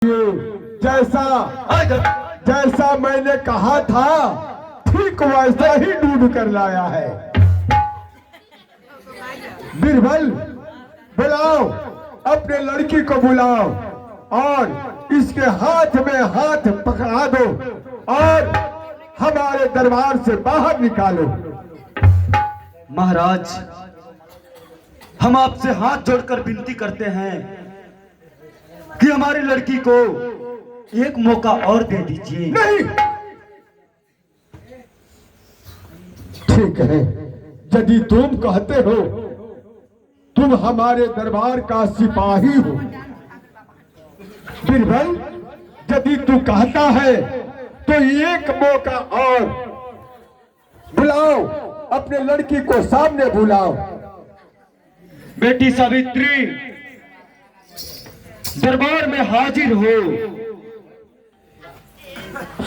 जैसा जैसा मैंने कहा था ठीक वैसा ही ढूंढ कर लाया है। बीरबल बुलाओ, अपने लड़की को बुलाओ और इसके हाथ में हाथ पकड़ा दो और हमारे दरबार से बाहर निकालो। महाराज, हम आपसे हाथ जोड़कर विनती करते हैं कि हमारी लड़की को एक मौका और दे दीजिए। नहीं, ठीक है, यदि तुम कहते हो, तुम हमारे दरबार का सिपाही हो। बीरबल, यदि तू कहता है तो एक मौका और बुलाओ, अपने लड़की को सामने बुलाओ। बेटी सावित्री, दरबार में हाजिर हो।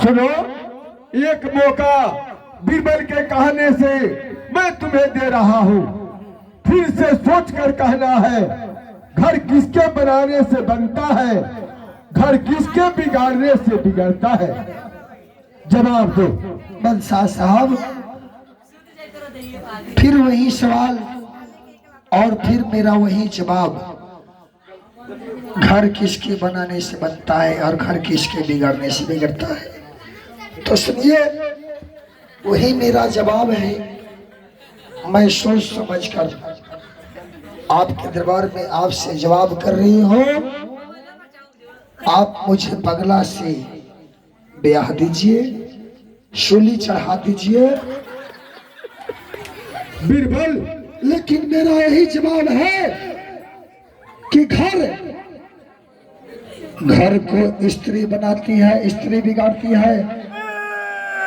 सुनो, एक मौका बीरबल के कहने से मैं तुम्हें दे रहा हूं। फिर से सोच कर कहना है, घर किसके बनाने से बनता है, घर किसके बिगाड़ने से बिगड़ता है। जवाब दो। बंसा साहब, फिर वही सवाल और फिर मेरा वही जवाब। घर किसके बनाने से बनता है और घर किसके बिगाड़ने से बिगड़ता है। तो सुनिए, वही मेरा जवाब है। मैं सोच समझकर आपके दरबार में आपसे जवाब कर रही हूँ। आप मुझे पगला से ब्याह दीजिए, शूली चढ़ा दीजिए। बीरबल, लेकिन मेरा यही जवाब है कि घर को स्त्री बनाती है, स्त्री बिगाड़ती है।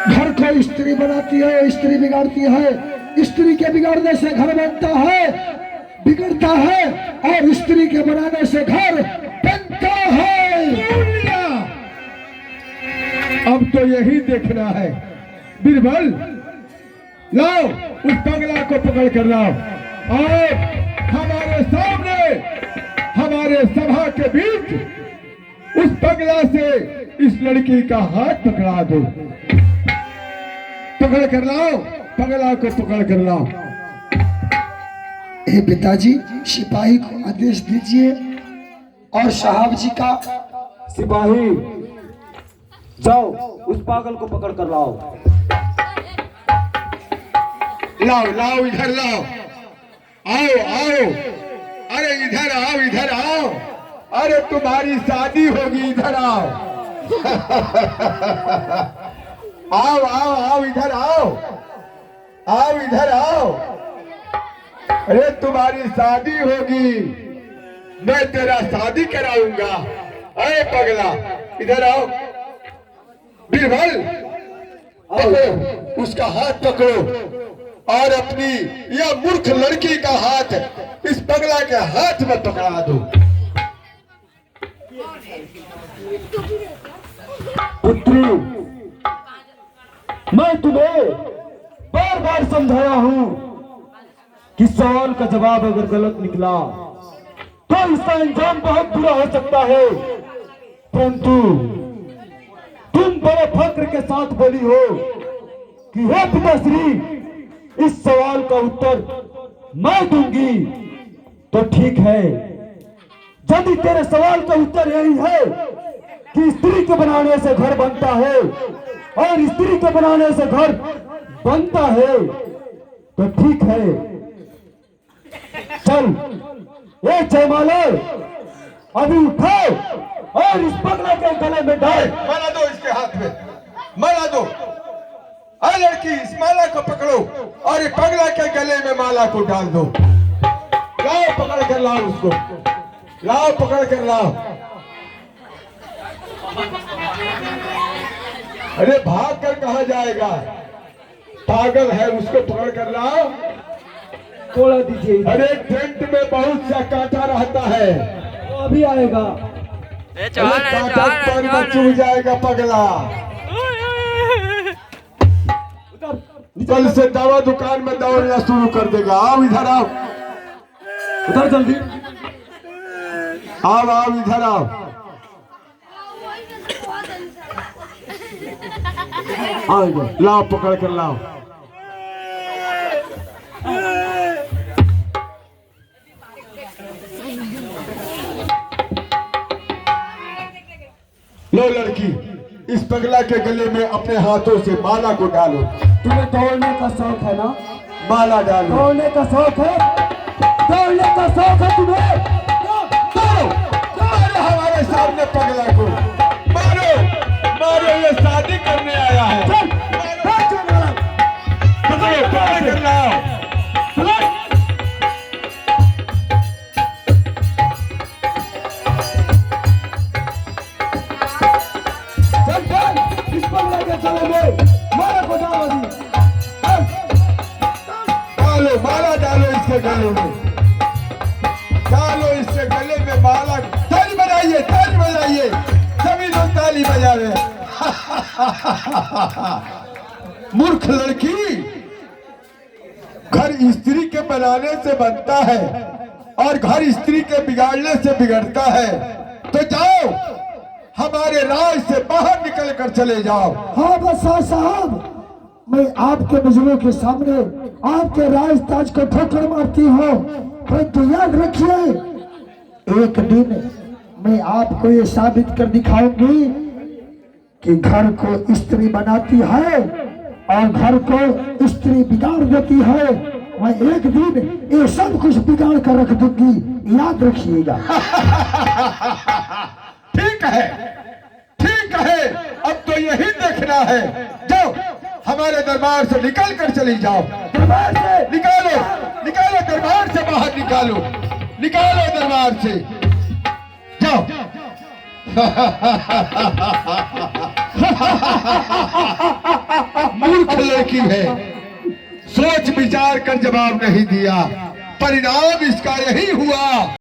घर को स्त्री बनाती है, स्त्री बिगाड़ती है। स्त्री के बिगाड़ने से घर बनता है, बिगड़ता है, और स्त्री के बनाने से घर बनता है। अब तो यही देखना है। बीरबल, लाओ, उस पगला को पकड़ कर लाओ और हमारे सामने, हमारे सभा के बीच उस पगला से इस लड़की का हाथ पकड़ा दो। पकड़ कर लाओ, पगला को पकड़ कर लाओ। हे पिताजी, सिपाही को आदेश दीजिए और साहब जी का। सिपाही, जाओ, उस पागल को पकड़ कर लाओ। लाओ लाओ, इधर लाओ। आओ आओ, अरे इधर आओ, इधर आओ। अरे तुम्हारी शादी होगी, इधर आओ। आओ आओ आओ, इधर आओ, आओ इधर आओ। अरे तुम्हारी शादी होगी, मैं तेरा शादी कराऊंगा। अरे पगला, इधर आओ। बीरबल, पकड़ो, उसका हाथ पकड़ो और अपनी यह मूर्ख लड़की का हाथ इस पगला के हाथ में पकड़ा दो। पुत्री, मैं तुम्हें बार बार समझाया हूं कि सवाल का जवाब अगर गलत निकला तो इसका अंजाम बहुत बुरा हो सकता है। परंतु तुम बड़े फक्र के साथ बोली हो कि हे पिताश्री, इस सवाल का उत्तर मैं दूंगी। तो ठीक है, यदि तेरे सवाल का उत्तर यही है कि स्त्री के बनाने से घर बनता है और स्त्री के बनाने से घर बनता है, तो ठीक है, चल, ये जयमाला अभी उठाओ और इस पगला के गले में डाल। माला दो इसके हाथ में, माला दो। अरे लड़की, इस माला को पकड़ो और ये पगला के गले में माला को डाल दो। लाओ, पकड़ कर लाओ उसको, लाओ, पकड़ कर लाओ। अरे भाग कर कहा जाएगा, पागल है, उसको पकड़ कर लाओ। तोड़ा दीजिए। अरे टेंट में बहुत सा कांटा रहता है, वो अभी आएगा। कांटा पर में चुभ जाएगा पगला। कल से दवा दुकान में दौड़ना शुरू कर देगा। आओ इधर आओ, उधर जल्दी। आओ आओ, इधर आओ। आ गए, लाओ पकड़ कर लाओ। लो लड़की, इस पगला के गले में अपने हाथों से माला को डालो। तुम्हें दौड़ने का शौक है ना? माला डालो। दौड़ने का शौक है? दौड़ने का शौक है तुम्हें? मारो, मारो हमारे सामने पगला को, मारो, मारो, ये शादी करने आया है। चल, भाग चल मारा। पकड़ो, पकड़ कर लाओ। चल चल, इस पर लेके चलेंगे, मारा को डालो अभी। डालो, माला डालो इसके गले में, डालो इसके गले में माला। ताली बजाइए, ताली बजाइए, सभी लोग ताली बजा रहे हैं। मूर्ख लड़की, घर स्त्री के बनाने से बनता है और घर स्त्री के बिगाड़ने से बिगड़ता है। तो जाओ, हमारे राज से बाहर निकल कर चले जाओ। हाँ बादशाह साहब, मैं आपके मजलों के सामने आपके राज ताज को ठोकर मारती हूँ, परंतु याद रखिए, एक दिन मैं आपको ये साबित कर दिखाऊंगी कि घर को स्त्री बनाती है और घर को स्त्री बिगाड़ देती है। मैं एक दिन ये सब कुछ बिगाड़ कर रख दूंगी, याद रखिएगा। ठीक है, ठीक है, अब तो यही देखना है। जाओ, हमारे दरबार से निकल कर चली जाओ। दरबार से निकालो, निकालो दरबार से बाहर, निकालो, निकालो दरबार से, जाओ। मूर्ख लड़की है, सोच विचार कर जवाब नहीं दिया, परिणाम इसका यही हुआ।